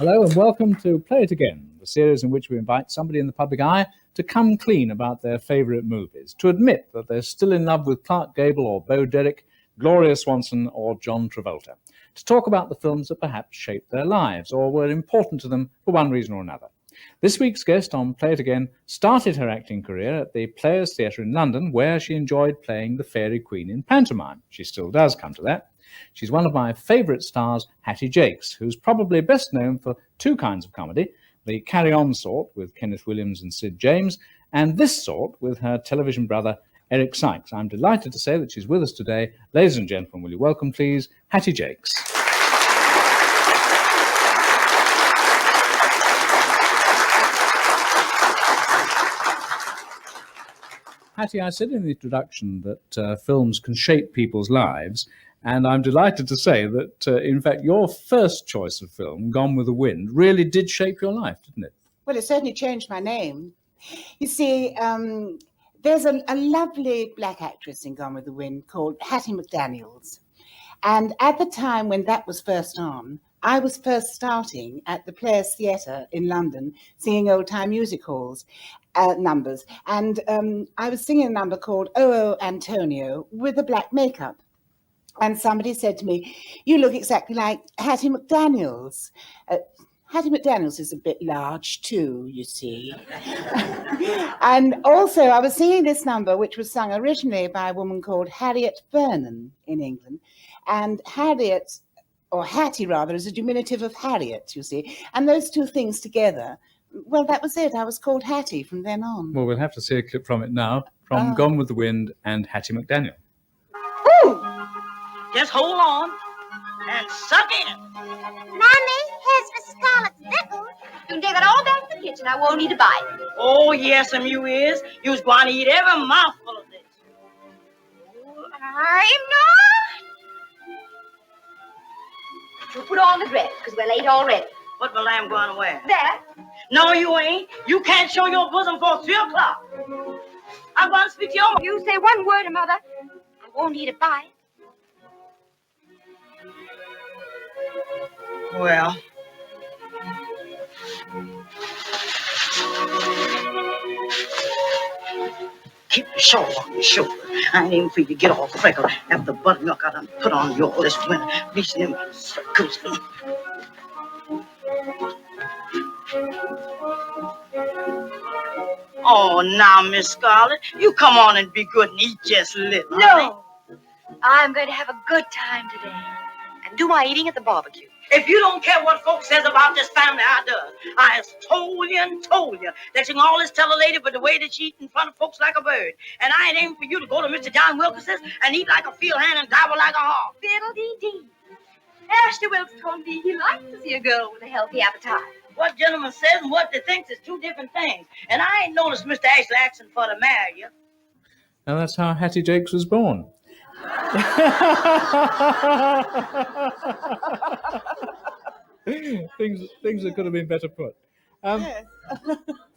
Hello and welcome to Play It Again, the series in which we invite somebody in the public eye to come clean about their favourite movies, to admit that they're still in love with Clark Gable or Bo Derek, Gloria Swanson or John Travolta, to talk about the films that perhaps shaped their lives or were important to them for one reason or another. This week's guest on Play It Again started her acting career at the Players Theatre in London, where she enjoyed playing the Fairy Queen in pantomime. She still does, come to that. She's one of my favourite stars, Hattie Jacques, who's probably best known for two kinds of comedy, the carry-on sort with Kenneth Williams and Sid James, and this sort with her television brother, Eric Sykes. I'm delighted to say that she's with us today. Ladies and gentlemen, will you welcome, please, Hattie Jacques. Hattie, I said in the introduction that films can shape people's lives, and I'm delighted to say that, in fact, your first choice of film, Gone with the Wind, really did shape your life, didn't it? Well, it certainly changed my name. You see, there's a lovely black actress in Gone with the Wind called Hattie McDaniels. And at the time when that was first on, I was first starting at the Players Theatre in London, singing old-time music halls numbers. And I was singing a number called Oh, Oh, Antonio with the black makeup. And somebody said to me, "You look exactly like Hattie McDaniels." Hattie McDaniels is a bit large too, you see. And also I was singing this number, which was sung originally by a woman called Harriet Vernon in England. And Harriet, or Hattie rather, is a diminutive of Harriet, you see. And those two things together, well, that was it. I was called Hattie from then on. Well, we'll have to see a clip from it now, from Gone with the Wind and Hattie McDaniel. Ooh. Just hold on and suck in. Mommy, here's Miss Scarlett's pickles. You can take it all back to the kitchen. I won't need to buy it. Oh, yes, you is. You's going to eat every mouthful of this. I'm not. You put on the dress, because we're late already. What will I'm going to wear? That? No, you ain't. You can't show your bosom for 3 o'clock. I'm going to speak to your mother. You say one word to Mother, I won't need to buy it. Well, keep the shawl on your shoulder. I ain't even for you to get all freckled after the buttermilk I done put on you all this winter. Bleaching them circles. Oh, now, Miss Scarlett, you come on and be good and eat just a little. No, I'm going to have a good time today and do my eating at the barbecue. If you don't care what folks says about this family, I does. I has told you that you can always tell a lady by the way that she eat in front of folks like a bird. And I ain't aiming for you to go to Mr. John Wilkins's and eat like a field hand and gobble like a hog. Fiddle-dee-dee. Ashley Wilkes told me he likes to see a girl with a healthy appetite. What gentleman says and what they thinks is two different things. And I ain't noticed Mr. Ashley asking for to marry you. And that's how Hattie Jacques was born. things that could have been better put.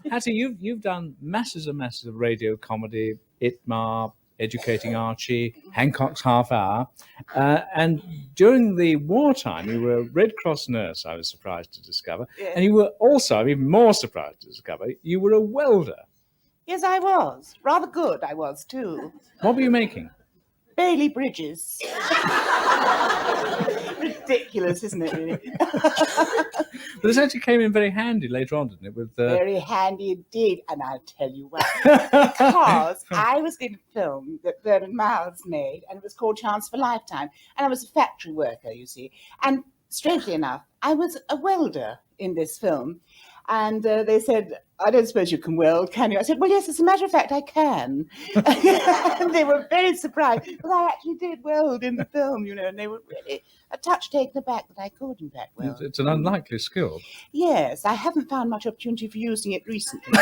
Hattie, you've done masses of radio comedy, Itmar, Educating Archie, Hancock's Half Hour, and during the wartime you were a Red Cross nurse, I was surprised to discover, and you were also, I'm even more surprised to discover, you were a welder. Yes, I was. Rather good, I was too. What were you making? Bailey Bridges. Ridiculous, isn't it, really? But this actually came in very handy later on, didn't it? With Very handy indeed, and I'll tell you why. Because I was in a film that Bernard Miles made, and it was called Chance for Lifetime, and I was a factory worker, you see. And strangely enough, I was a welder in this film. And they said, "I don't suppose you can weld, can you?" I said, "Well, yes, as a matter of fact, I can." And they were very surprised, because I actually did weld in the film, you know, and they were really a touch taken aback that I could, in fact, weld. It's an unlikely skill. Yes, I haven't found much opportunity for using it recently.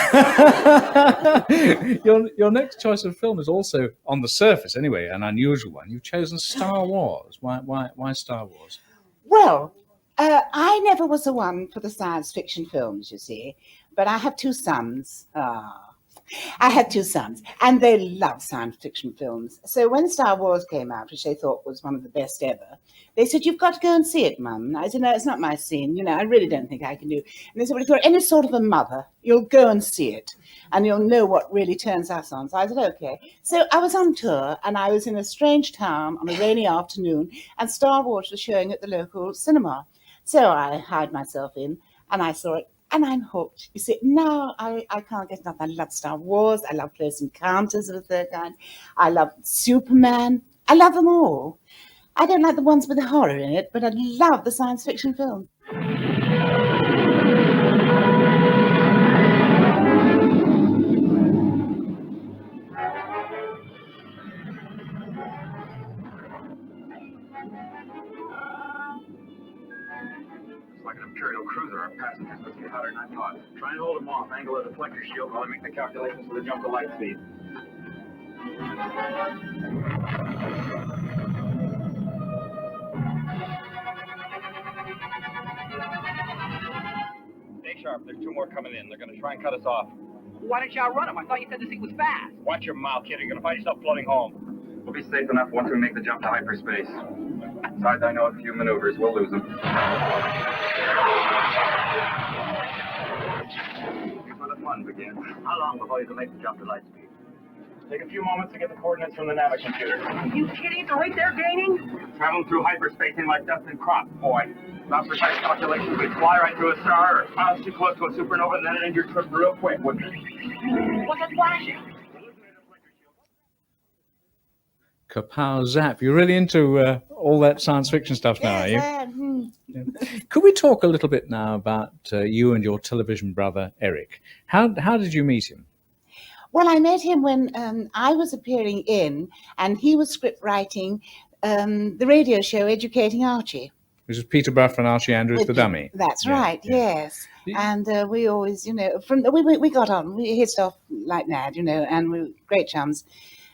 Your next choice of film is also, on the surface anyway, an unusual one. You've chosen Star Wars. Why Star Wars? Well, I never was the one for the science fiction films, you see, but I have two sons. I had two sons, and they loved science fiction films. So when Star Wars came out, which they thought was one of the best ever, they said, "You've got to go and see it, Mum." And I said, "No, it's not my scene. You know, I really don't think I can do." And they said, "Well, if you're any sort of a mother, you'll go and see it, and you'll know what really turns us on." So I said, "Okay." So I was on tour, and I was in a strange town on a rainy afternoon, and Star Wars was showing at the local cinema. So I hired myself in, and I saw it. And I'm hooked. You see, now I can't get enough. I love Star Wars. I love Close Encounters of the Third Kind. I love Superman. I love them all. I don't like the ones with the horror in it, but I love the science fiction films. Like an Imperial cruiser, our passengers must be hotter than I thought. Try and hold them off. Angle of the deflector shield while I make the calculations for the jump to light speed. Stay sharp. There's two more coming in. They're going to try and cut us off. Why don't y'all run them? I thought you said this thing was fast. Watch your mouth, kid. You're going to find yourself floating home. We'll be safe enough once we make the jump to hyperspace. Besides, I know a few maneuvers. We'll lose them. Here's where the fun begins. How long before you can make the jump to light speed? Take a few moments to get the coordinates from the nav computer. Are you kidding? At the rate they're gaining? Traveling through hyperspace in like dust and crops, boy. Without precise calculations, we'd fly right through a star or miles too close to a supernova and then end your trip real quick, wouldn't it? What's that flashing? Kapow zap. You're really into all that science fiction stuff now, are you? Yes, Yeah. Could we talk a little bit now about you and your television brother, Eric? How did you meet him? Well, I met him when I was appearing in, and he was script writing the radio show Educating Archie. This is Peter Buff and Archie Andrews, the dummy. That's Yeah, right, yeah. yes. And we always, you know, we got on. We hit off like mad, you know, and we were great chums.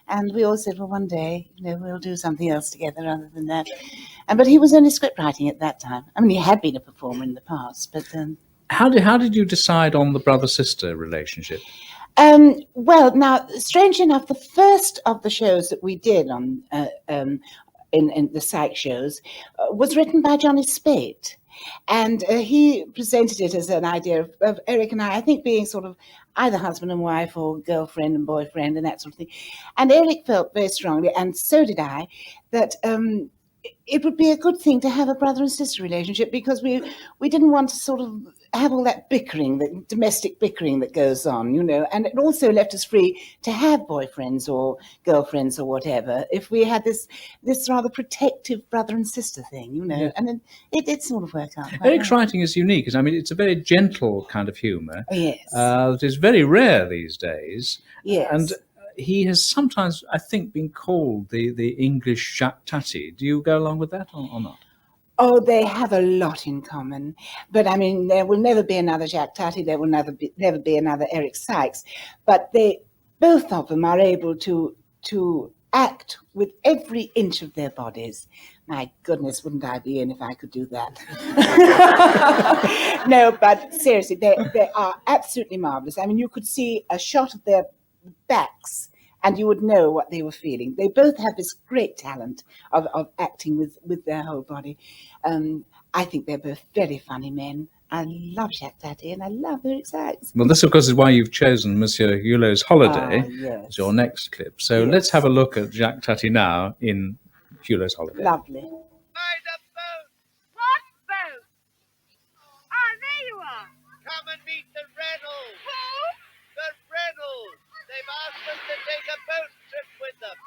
And we all said, well, one day, you know, we'll do something else together other than that. But he was only script writing at that time. I mean, he had been a performer in the past, but... How did you decide on the brother-sister relationship? Well, now, strange enough, the first of the shows that we did on in the Sykes shows was written by Johnny Spate. And he presented it as an idea of Eric and I think, being sort of either husband and wife or girlfriend and boyfriend and that sort of thing. And Eric felt very strongly, and so did I, that it would be a good thing to have a brother and sister relationship, because we didn't want to sort of have all that bickering, that domestic bickering that goes on, you know, and it also left us free to have boyfriends or girlfriends or whatever if we had this rather protective brother and sister thing, you know. Yeah. And it sort of worked out. Eric's writing is unique. I mean, it's a very gentle kind of humour. Yes. It is very rare these days. Yes. And he has sometimes, I think, been called the English Jacques Tati. Do you go along with that or not? Oh, they have a lot in common. But I mean, there will never be another Jacques Tati. There will never be another Eric Sykes. But both of them are able to act with every inch of their bodies. My goodness, wouldn't I be in if I could do that? No, but seriously, they are absolutely marvelous. I mean, you could see a shot of their backs and you would know what they were feeling. They both have this great talent of acting with their whole body. I think they're both very funny men. I love Jacques Tati and I love Eric Sykes. Well, this, of course, is why you've chosen Monsieur Hulot's Holiday as your next clip. So let's have a look at Jacques Tati now in Hulot's Holiday. Lovely. Find a boat! What boat? Ah, there you are. Come and meet the Reynolds. Who? The Reynolds. They've asked us to take a boat trip with them.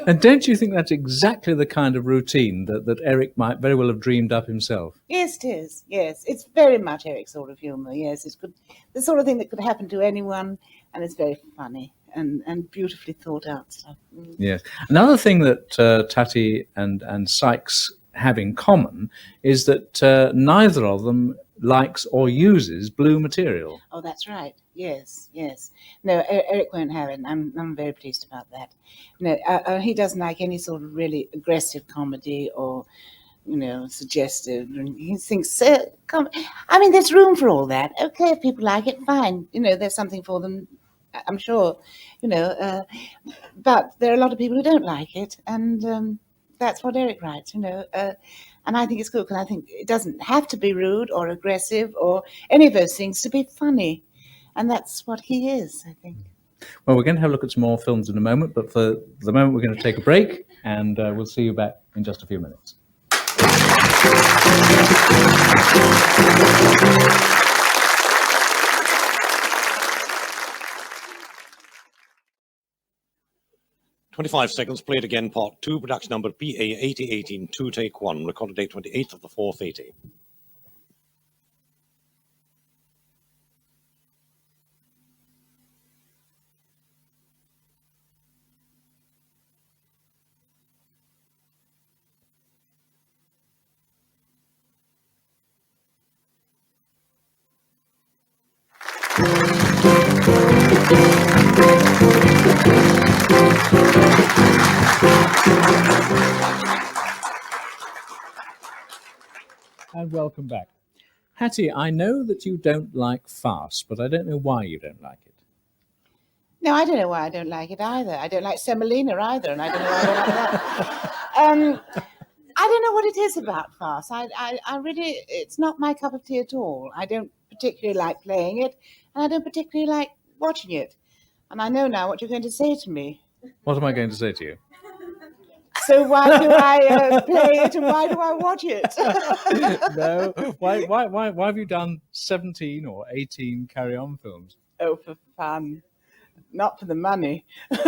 And don't you think that's exactly the kind of routine that Eric might very well have dreamed up himself? Yes, it is. Yes, it's very much Eric's sort of humour. Yes, it's good. The sort of thing that could happen to anyone, and it's very funny and beautifully thought out stuff. Yes. Another thing that Tati and Sykes have in common is that neither of them likes or uses blue material. Oh, that's right. Yes, yes. No, Eric won't have it. I'm very pleased about that. No, he doesn't like any sort of really aggressive comedy or, suggestive. And he thinks, I mean, there's room for all that. Okay, if people like it, fine. There's something for them, I'm sure. But there are a lot of people who don't like it, and that's what Eric writes. And I think it's good because I think it doesn't have to be rude or aggressive or any of those things to be funny. And that's what he is, I think. Well, we're going to have a look at some more films in a moment, but for the moment we're going to take a break, and we'll see you back in just a few minutes. "25 seconds, played again, part 2, production number PA 8018, 2 take 1, recorded date 28th of the 4th 80. And welcome back. Hattie, I know that you don't like farce, but I don't know why you don't like it. No, I don't know why I don't like it either. I don't like semolina either, and I don't know why I don't like that. I don't know what it is about farce. I really, it's not my cup of tea at all. I don't particularly like playing it, and I don't particularly like watching it. And I know now what you're going to say to me. What am I going to say to you? So why do I play it, and why do I watch it? No. Why have you done 17 or 18 carry-on films? Oh, for fun. Not for the money. No,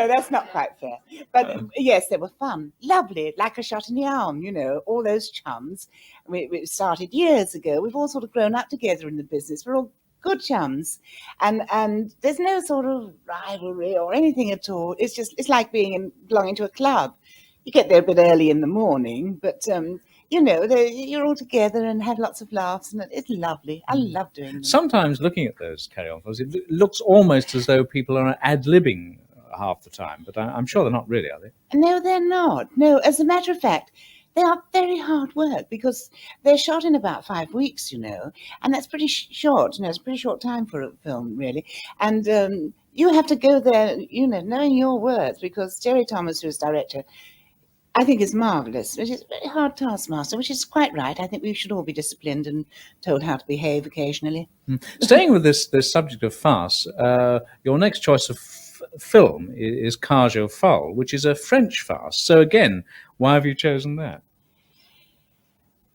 that's not quite fair. But yes, they were fun. Lovely, like a shot in the arm, all those chums. We started years ago. We've all sort of grown up together in the business. We're all good chums. And there's no sort of rivalry or anything at all. It's like belonging to a club. You get there a bit early in the morning, but you're all together and have lots of laughs, and it's lovely. I love doing them. Sometimes looking at those carry-on films, it looks almost as though people are ad-libbing half the time, but I'm sure they're not really, are they? No, they're not. No, as a matter of fact, they are very hard work because they're shot in about 5 weeks, and that's pretty short. It's a pretty short time for a film, really. And you have to go there, knowing your worth, because Jerry Thomas, who's director, I think is marvellous, which is a very hard taskmaster, which is quite right. I think we should all be disciplined and told how to behave occasionally. Staying with this subject of farce, your next choice of film is Cage aux Folles, which is a French farce. So again, why have you chosen that?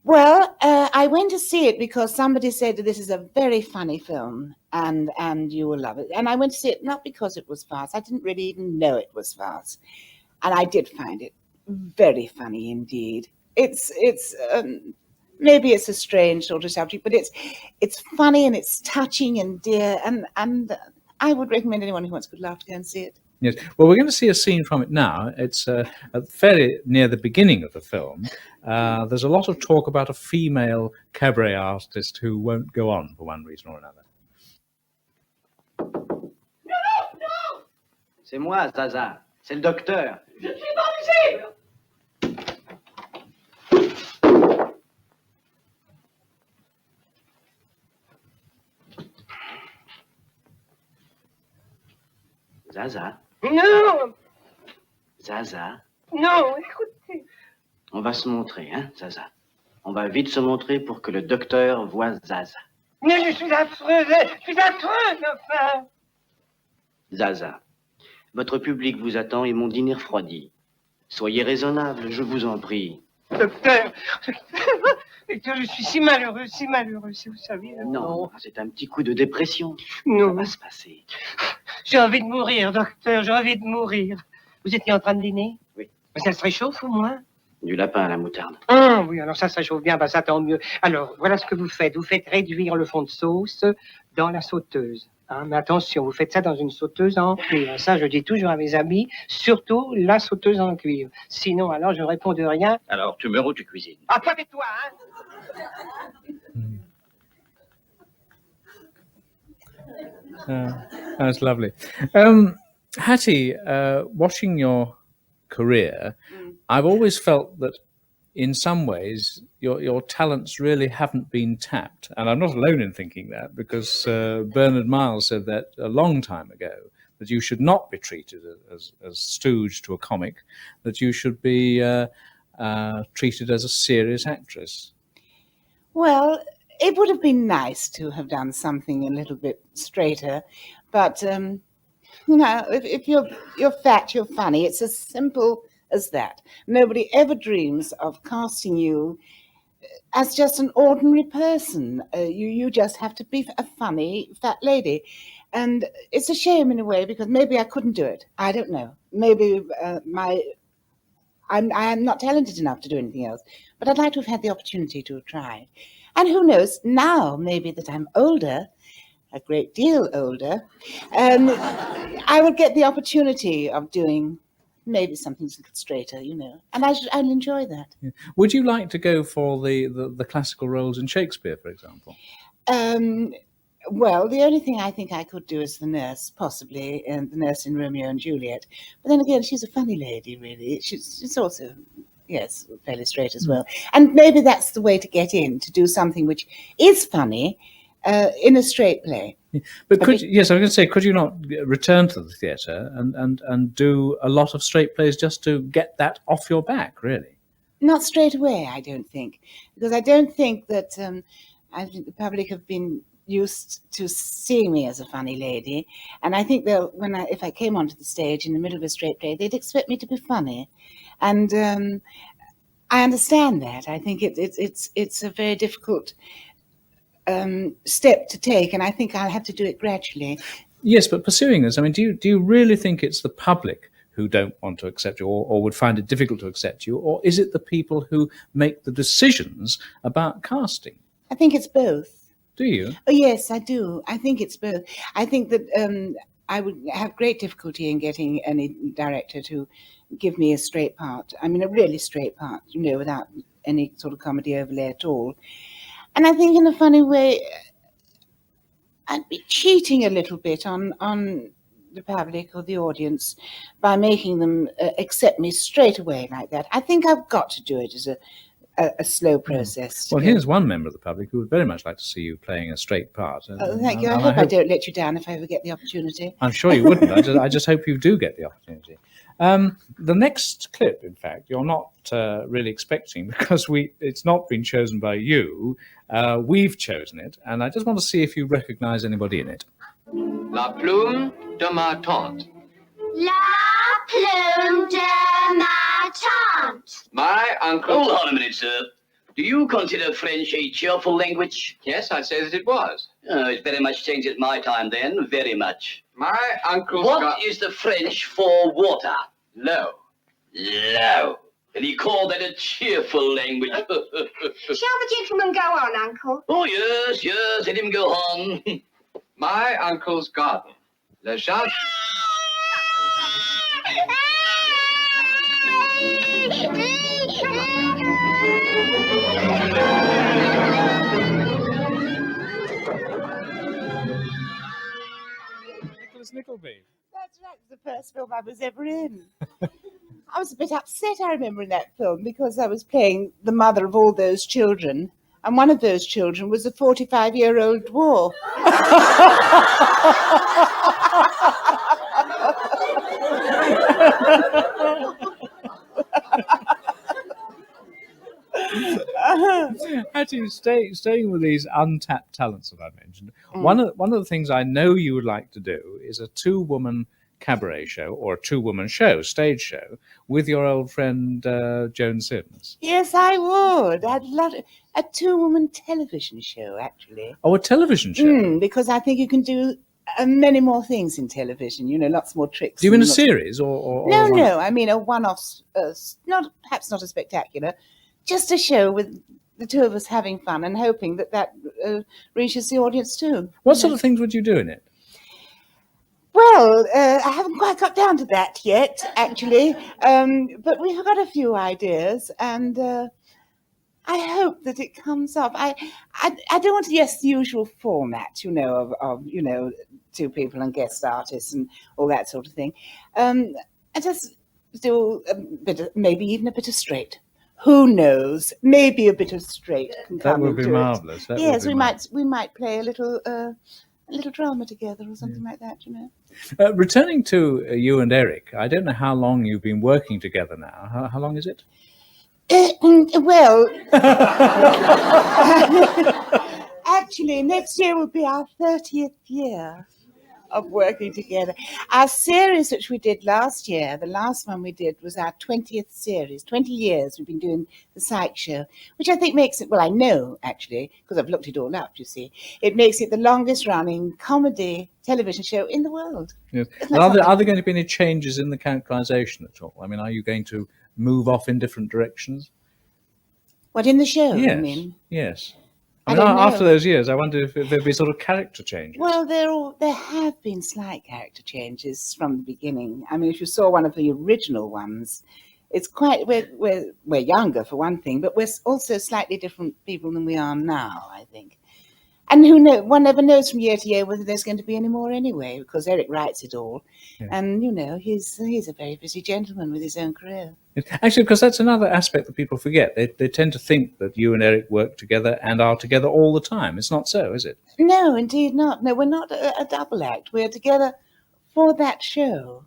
Well, I went to see it because somebody said this is a very funny film and you will love it. And I went to see it not because it was farce. I didn't really even know it was farce. And I did find it very funny indeed. It's maybe it's a strange sort of subject, but it's funny and it's touching and dear, and I would recommend anyone who wants a good laugh to go and see it. Yes. Well, we're going to see a scene from it now. It's fairly near the beginning of the film. There's a lot of talk about a female cabaret artist who won't go on for one reason or another. Non! C'est moi, Zaza. C'est le docteur. Je suis pas visible. Zaza. Non! Zaza. Non, écoutez. On va se montrer, hein, Zaza. On va vite se montrer pour que le docteur voie Zaza. Mais je suis affreuse, enfin. Zaza, votre public vous attend et mon dîner refroidi. Soyez raisonnable, je vous en prie. Docteur, je suis si malheureux, si vous savez. Non, c'est un petit coup de dépression. Non. Ça va se passer. J'ai envie de mourir, docteur, j'ai envie de mourir. Vous étiez en train de dîner? Oui. Ça se réchauffe au moins? Du lapin à la moutarde. Ah oui, alors ça se réchauffe bien, bah ça tant mieux. Alors, voilà ce que vous faites. Vous faites réduire le fond de sauce dans la sauteuse. Hein, mais attention, vous faites ça dans une sauteuse en cuivre. Ça, je dis toujours à mes amis, surtout la sauteuse en cuivre. Sinon, alors, je réponds de rien. Alors, tu meurs ou tu cuisines? Ah, toi, mais toi, hein? That's lovely. Hattie, watching your career, I've always felt that in some ways your talents really haven't been tapped. And I'm not alone in thinking that, because Bernard Miles said that a long time ago, that you should not be treated as stooge to a comic, that you should be treated as a serious actress. Well, it would have been nice to have done something a little bit straighter, but you know, if you're fat, you're funny. It's as simple as that. Nobody ever dreams of casting you as just an ordinary person. You just have to be a funny fat lady, and it's a shame in a way, because maybe I couldn't do it. I don't know. Maybe I'm not talented enough to do anything else, but I'd like to have had the opportunity to try. And who knows, now maybe that I'm older, a great deal older, I would get the opportunity of doing maybe something straighter, you know, and I'll enjoy that. Yeah. Would you like to go for the classical roles in Shakespeare, for example? Well, the only thing I think I could do is the nurse, possibly, and the nurse in Romeo and Juliet. But then again, she's a funny lady, really. She's also, yes, fairly straight as well. And maybe that's the way to get in, to do something which is funny in a straight play. But yes, I was going to say, could you not return to the theatre and do a lot of straight plays just to get that off your back, really? Not straight away, I don't think, because I don't think that I think the public have been used to seeing me as a funny lady, and I think that if I came onto the stage in the middle of a straight play, they'd expect me to be funny, and I understand that. I think it's a very difficult step to take, and I think I'll have to do it gradually. Yes, but pursuing this, I mean, do you really think it's the public who don't want to accept you, or would find it difficult to accept you, or is it the people who make the decisions about casting? I think it's both. Do you? Oh, yes, I do. I think it's both. I think that I would have great difficulty in getting any director to give me a straight part. I mean, a really straight part, you know, without any sort of comedy overlay at all. And I think in a funny way, I'd be cheating a little bit on the public or the audience by making them accept me straight away like that. I think I've got to do it as a slow process. Well, here's one member of the public who would very much like to see you playing a straight part. Oh, thank you. I hope I don't let you down if I ever get the opportunity. I'm sure you wouldn't. I just hope you do get the opportunity. The next clip, in fact, you're not really expecting, because it's not been chosen by you. We've chosen it, and I just want to see if you recognize anybody in it. La plume de ma tante. La plume de ma tante. My uncle... Hold on a minute, sir. Do you consider French a cheerful language? Yes, I say that it was. Oh, it's very much changed at my time then, very much. My uncle's What is the French for water? Low. Low. And he called that a cheerful language. Shall the gentleman go on, Uncle? Oh, yes, yes, let him go on. My uncle's garden. Le jardin. NICKELBY. That's right, it was the first film I was ever in. I was a bit upset, I remember, in that film, because I was playing the mother of all those children, and one of those children was a 45-year-old dwarf. Actually, staying with these untapped talents that I mentioned, one of the things I know you would like to do is a two-woman cabaret show, or a two-woman stage show, with your old friend Joan Sims. Yes, I would. I'd love it. A two-woman television show, actually. Oh, a television show? Because I think you can do many more things in television, lots more tricks. Do you mean a and lots- series or No, one? no, I mean a one-off, perhaps not a spectacular, just a show with the two of us having fun and hoping that reaches the audience too. What sort of things would you do in it? Well, I haven't quite got down to that yet, actually, but we've got a few ideas, and I hope that it comes off. I don't want to use the usual format, of two people and guest artists and all that sort of thing. I just do maybe even a bit of straight. Who knows? Maybe a bit of straight can come. That would be into it. marvellous. Yes, we might play a little drama together or something like that. Returning to you and Eric, I don't know how long you've been working together now. How long is it? Well, actually, next year will be our 30th year of working together. Our series, which we did last year, the last one we did was our 20th series. 20 years we've been doing the Sykes show, which I think makes it, well, I know, actually, because I've looked it all up, you see. It makes it the longest running comedy television show in the world. Yes. Are there going to be any changes in the characterization at all? I mean, are you going to move off in different directions? What, in the show, Yes. you mean? Yes. I I mean, don't know. after those years, I wonder if there'd be sort of character changes. Well, there have been slight character changes from the beginning. I mean, if you saw one of the original ones, it's quite, we're younger for one thing, but we're also slightly different people than we are now, I think. And who knows? One never knows from year to year whether there's going to be any more anyway, because Eric writes it all, and he's a very busy gentleman with his own career. Actually, because that's another aspect that people forget. They tend to think that you and Eric work together and are together all the time. It's not so, is it? No, indeed not. No, we're not a double act. We're together for that show.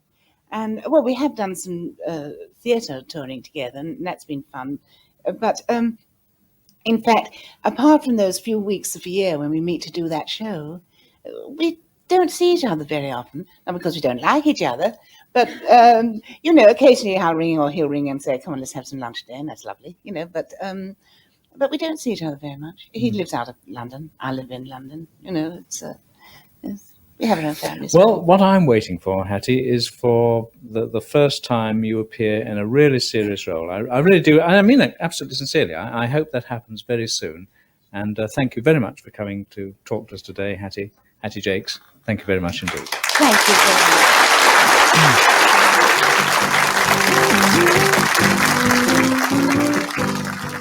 And, well, we have done some theatre touring together, and that's been fun. But, in fact, apart from those few weeks of the year when we meet to do that show, we don't see each other very often. Not because we don't like each other, but, occasionally I'll ring or he'll ring and say, come on, let's have some lunch today, and that's lovely, but we don't see each other very much. He lives out of London. I live in London. We have our own families. Well, what I'm waiting for, Hattie, is for the first time you appear in a really serious role. I really do. I mean it absolutely sincerely. I hope that happens very soon. And thank you very much for coming to talk to us today, Hattie Jacques. Thank you very much indeed. Thank you very much.